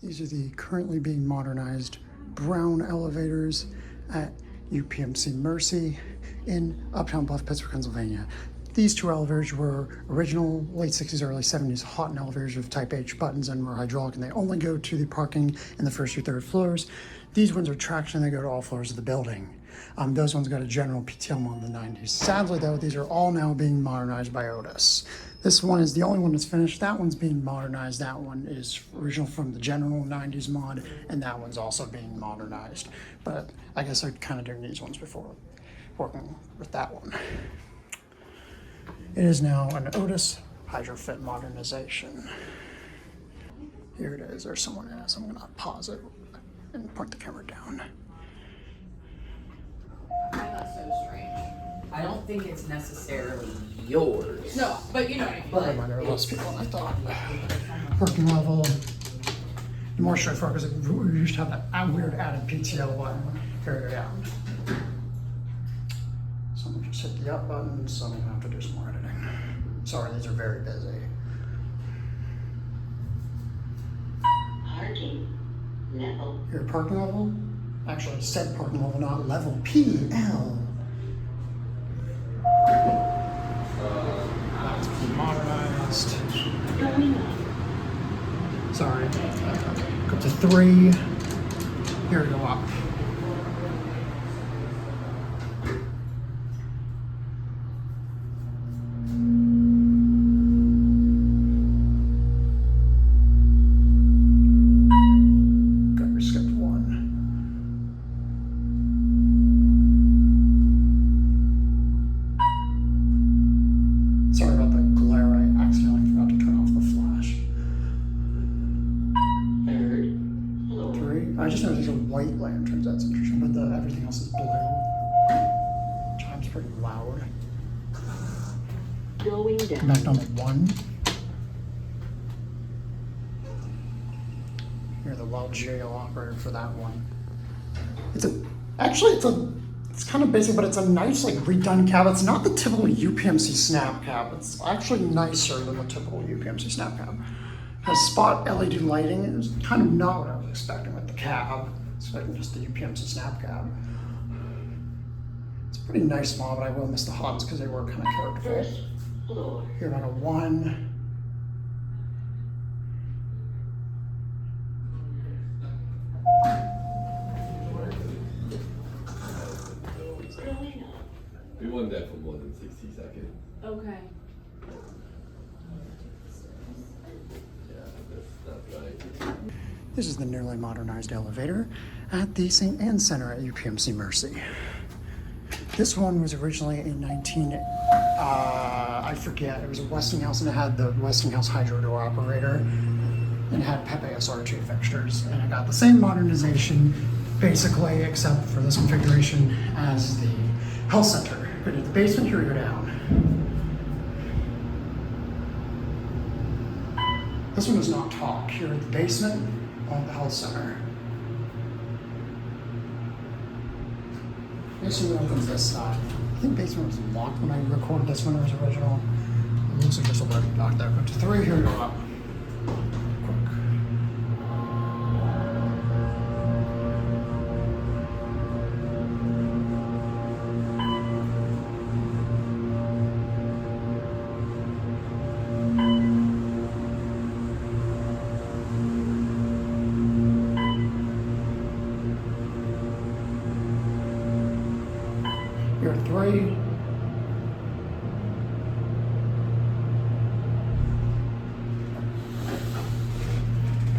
These are the currently being modernized brown elevators at UPMC Mercy in Uptown, Bluff, Pittsburgh, Pennsylvania. These two elevators were original late 60s, early 70s Haughton elevators with type H buttons and were hydraulic, and they only go to the parking in the first or third floors. These ones are traction, they go to all floors of the building. Those ones got a General PTL mod in the 90s. Sadly though, these are all now being modernized by Otis. This one is the only one that's finished. That one's being modernized. That one is original from the General 90s mod, and that one's also being modernized. But I guess I'd kind of doing these ones before working with that one. It is now an Otis HydroFit modernization. Here it is, there's someone in it, so I'm gonna pause it and point the camera down. That's so strange. I don't think it's necessarily yours. No, but you know what I mean. There are less people than I thought. Working level, more straightforward because we used to have that weird added PTL button. Carry it down. So I'm gonna just hit the up button, so I'm gonna have to do some more editing. Sorry, these are very busy. Parking level. Your parking level? Actually, it said parking level, not level. PL. That's modernized. Going up. Sorry. Go to 3. Here we go up. Sorry about the glare, I accidentally forgot to turn off the flash. Third floor. 3. I just noticed these are white lanterns, that's interesting, but everything else is blue. Chime's pretty loud. Going down. Back down to 1. You're the wild GAO operator for that one. It's kind of basic, but it's a nice, like, redone cab. It's not the typical UPMC snap cab. It's actually nicer than the typical UPMC snap cab. It has spot LED lighting. It was kind of not what I was expecting with the cab. Expecting just the UPMC snap cab. It's a pretty nice model, but I will miss the Haughtons because they were kind of characterful. First floor. Here on a 1. Going up. We want that for more than 60 seconds. Okay. Yeah, that's right. This is the nearly modernized elevator at the St. Anne Center at UPMC Mercy. This one was originally a I forget, it was a Westinghouse, and it had the Westinghouse hydro door operator, and it had PEP-AS R2 fixtures, and it got the same modernization basically, except for this configuration as the health center. But at the basement, here we go down. This one does not talk. Here at the basement of the health center. This one opens this side. I think basement was locked when I recorded this one. It was original. It looks like this will already locked there. Go to 3, here we go up. Quick. Here at 3.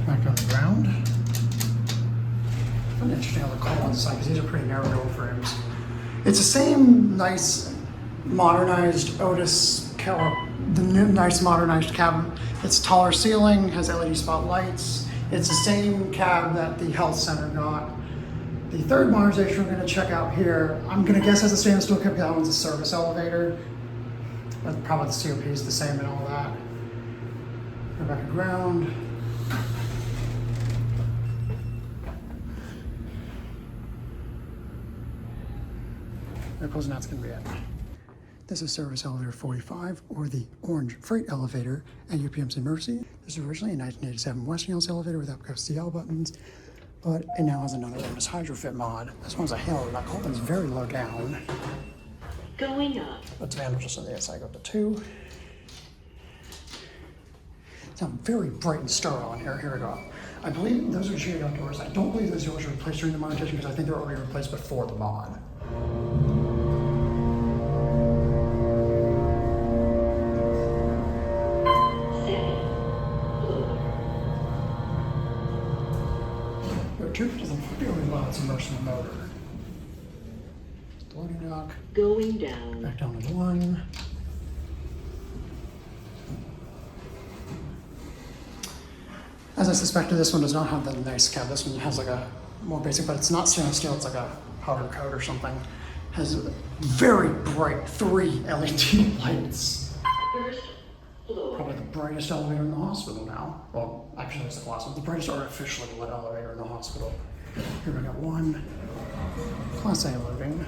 Back on the ground. Kind of interesting how the call on the side, because these are pretty narrow door frames. It's the same nice modernized Otis, the new nice modernized cab. It's taller ceiling, has LED spotlights. It's the same cab that the health center got. The third modernization we're going to check out here, I'm going to guess as a standstill cab, that one's a service elevator. But probably the COP is the same and all that. Go back to ground. Closing that's going to be it. This is service elevator 45, or the orange freight elevator at UPMC Mercy. This was originally a 1987 Westinghouse elevator with EPCO CL buttons, but it now has another Otis HydroFit mod. This one's a halo. That Haughton's very low down. Going up. But the handle just on the outside go up to 2. Sound very bright and sterile on here. Here we go. I believe those are shaded outdoors. I don't believe those doors were replaced during the modernization because I think they were already replaced before the mod. Second floor. There are 2 doesn't really allow submersible motor. The loading dock. Going down. Back down to 1. As I suspected, this one does not have the nice cab. This one has like a more basic, but it's not stainless steel, it's like a powder coat or something. Has very bright 3 LED lights. First floor. Probably the brightest elevator in the hospital now. Well, actually it's the last one. The brightest artificially lit elevator in the hospital. Here we got 1 Class A loading.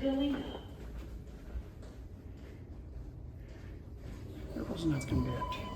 Going up. It wasn't that's gonna be it.